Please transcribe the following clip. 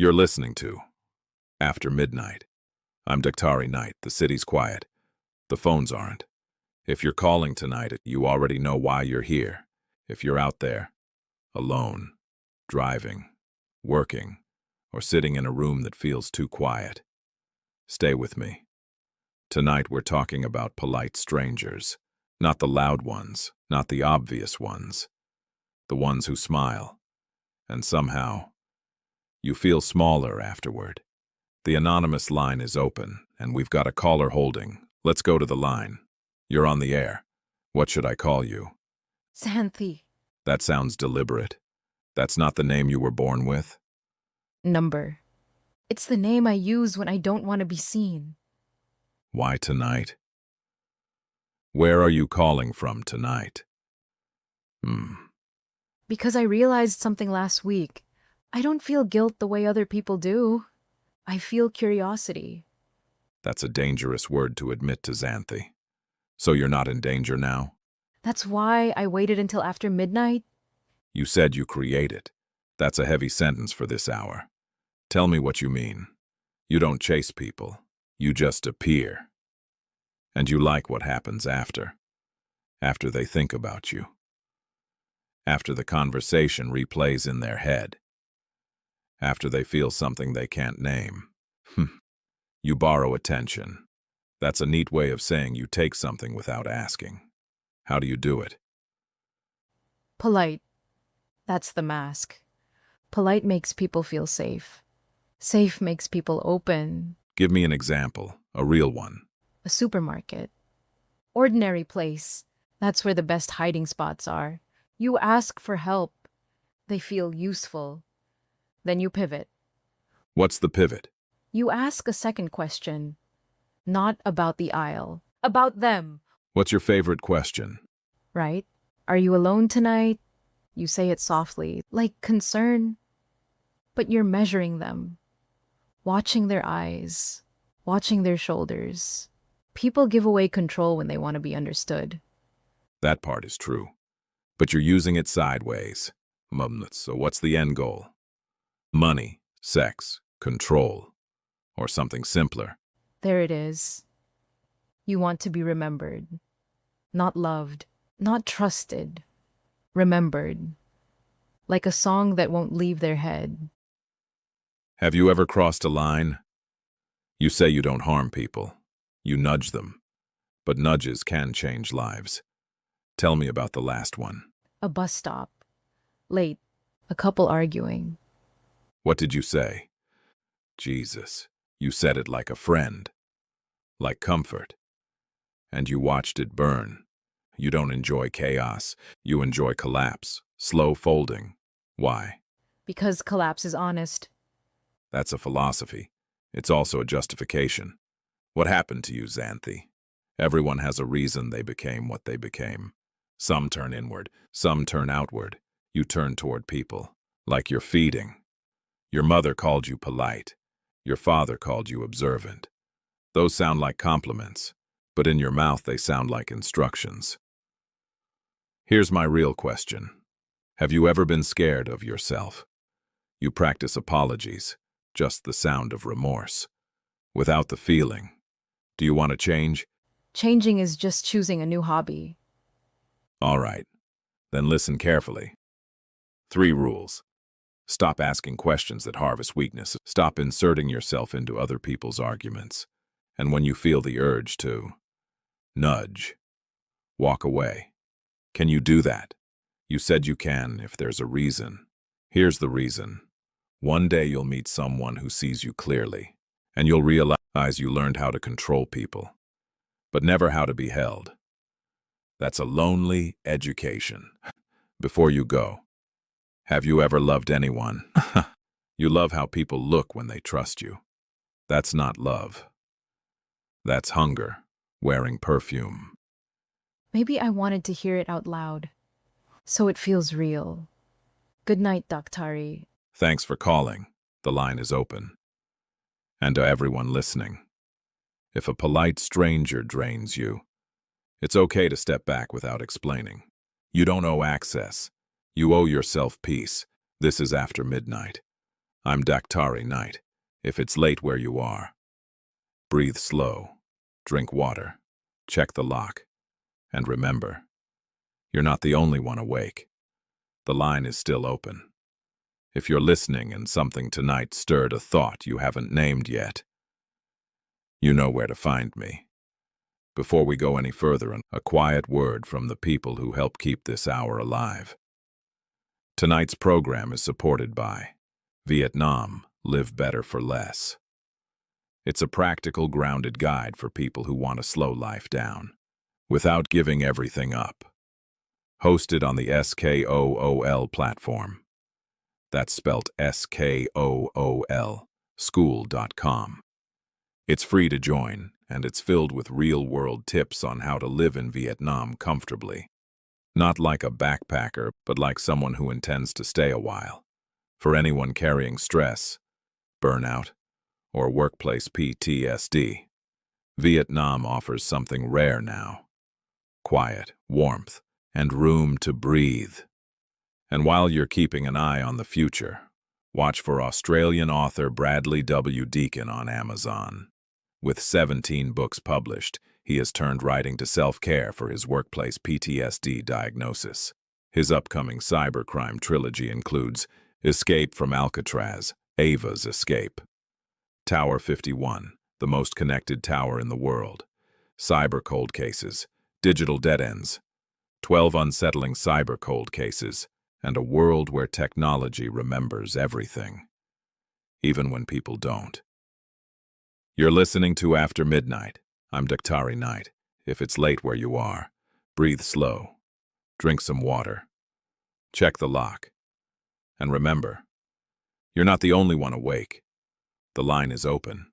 You're listening to After Midnight. I'm Daktari Knight. The city's quiet. The phones aren't. If you're calling tonight, you already know why you're here. If you're out there, alone, driving, working, or sitting in a room that feels too quiet, stay with me. Tonight we're talking about polite strangers. Not the loud ones, not the obvious ones. The ones who smile. And somehow, you feel smaller afterward. The anonymous line is open, and we've got a caller holding. Let's go to the line. You're on the air. What should I call you? Xanthe. That sounds deliberate. That's not the name you were born with? Number. It's the name I use when I don't want to be seen. Why tonight? Where are you calling from tonight? Because I realized something last week. I don't feel guilt the way other people do. I feel curiosity. That's a dangerous word to admit to, Xanthe. So you're not in danger now? That's why I waited until after midnight. You said you created. That's a heavy sentence for this hour. Tell me what you mean. You don't chase people. You just appear. And you like what happens after. After they think about you. After the conversation replays in their head. After they feel something they can't name. You borrow attention. That's a neat way of saying you take something without asking. How do you do it? Polite. That's the mask. Polite makes people feel safe. Safe makes people open. Give me an example, a real one. A supermarket. Ordinary place. That's where the best hiding spots are. You ask for help. They feel useful. Then you pivot. What's the pivot? You ask a second question. Not about the aisle. About them. What's your favorite question? Right? Are you alone tonight? You say it softly, like concern. But you're measuring them. Watching their eyes. Watching their shoulders. People give away control when they want to be understood. That part is true. But you're using it sideways. So what's the end goal? Money, sex, control, or something simpler. There it is. You want to be remembered. Not loved. Not trusted. Remembered. Like a song that won't leave their head. Have you ever crossed a line? You say you don't harm people. You nudge them. But nudges can change lives. Tell me about the last one. A bus stop. Late. A couple arguing. What did you say? Jesus, you said it like a friend. Like comfort. And you watched it burn. You don't enjoy chaos. You enjoy collapse. Slow folding. Why? Because collapse is honest. That's a philosophy. It's also a justification. What happened to you, Xanthe? Everyone has a reason they became what they became. Some turn inward, some turn outward. You turn toward people, like you're feeding. Your mother called you polite. Your father called you observant. Those sound like compliments, but in your mouth they sound like instructions. Here's my real question. Have you ever been scared of yourself? You practice apologies, just the sound of remorse. Without the feeling. Do you want to change? Changing is just choosing a new hobby. All right. Then listen carefully. 3 rules. Stop asking questions that harvest weakness. Stop inserting yourself into other people's arguments. And when you feel the urge to nudge, walk away. Can you do that? You said you can if there's a reason. Here's the reason. One day you'll meet someone who sees you clearly, and you'll realize you learned how to control people, but never how to be held. That's a lonely education. Before you go, have you ever loved anyone? You love how people look when they trust you. That's not love. That's hunger, wearing perfume. Maybe I wanted to hear it out loud. So it feels real. Good night, Daktari. Thanks for calling. The line is open. And to everyone listening, if a polite stranger drains you, it's okay to step back without explaining. You don't owe access. You owe yourself peace. This is After Midnight. I'm Daktari Knight. If it's late where you are, breathe slow, drink water, check the lock, and remember, you're not the only one awake. The line is still open. If you're listening and something tonight stirred a thought you haven't named yet, you know where to find me. Before we go any further, a quiet word from the people who help keep this hour alive. Tonight's program is supported by Vietnam, Live Better for Less. It's a practical, grounded guide for people who want to slow life down without giving everything up. Hosted on the SKOOL platform. That's spelt SKOOL, school.com. It's free to join, and it's filled with real-world tips on how to live in Vietnam comfortably. Not like a backpacker, but like someone who intends to stay a while. For anyone carrying stress, burnout, or workplace PTSD, Vietnam offers something rare now. Quiet, warmth, and room to breathe. And while you're keeping an eye on the future, watch for Australian author Bradley W. Deacon on Amazon. With 17 books published, he has turned writing to self-care for his workplace PTSD diagnosis. His upcoming cybercrime trilogy includes Escape from Alcatraz, Ava's Escape, Tower 51, the most connected tower in the world, Cyber Cold Cases, Digital Dead Ends, 12 Unsettling Cyber Cold Cases, and a world where technology remembers everything, even when people don't. You're listening to After Midnight. I'm Daktari Knight. If it's late where you are, breathe slow, drink some water, check the lock, and remember, you're not the only one awake. The line is open.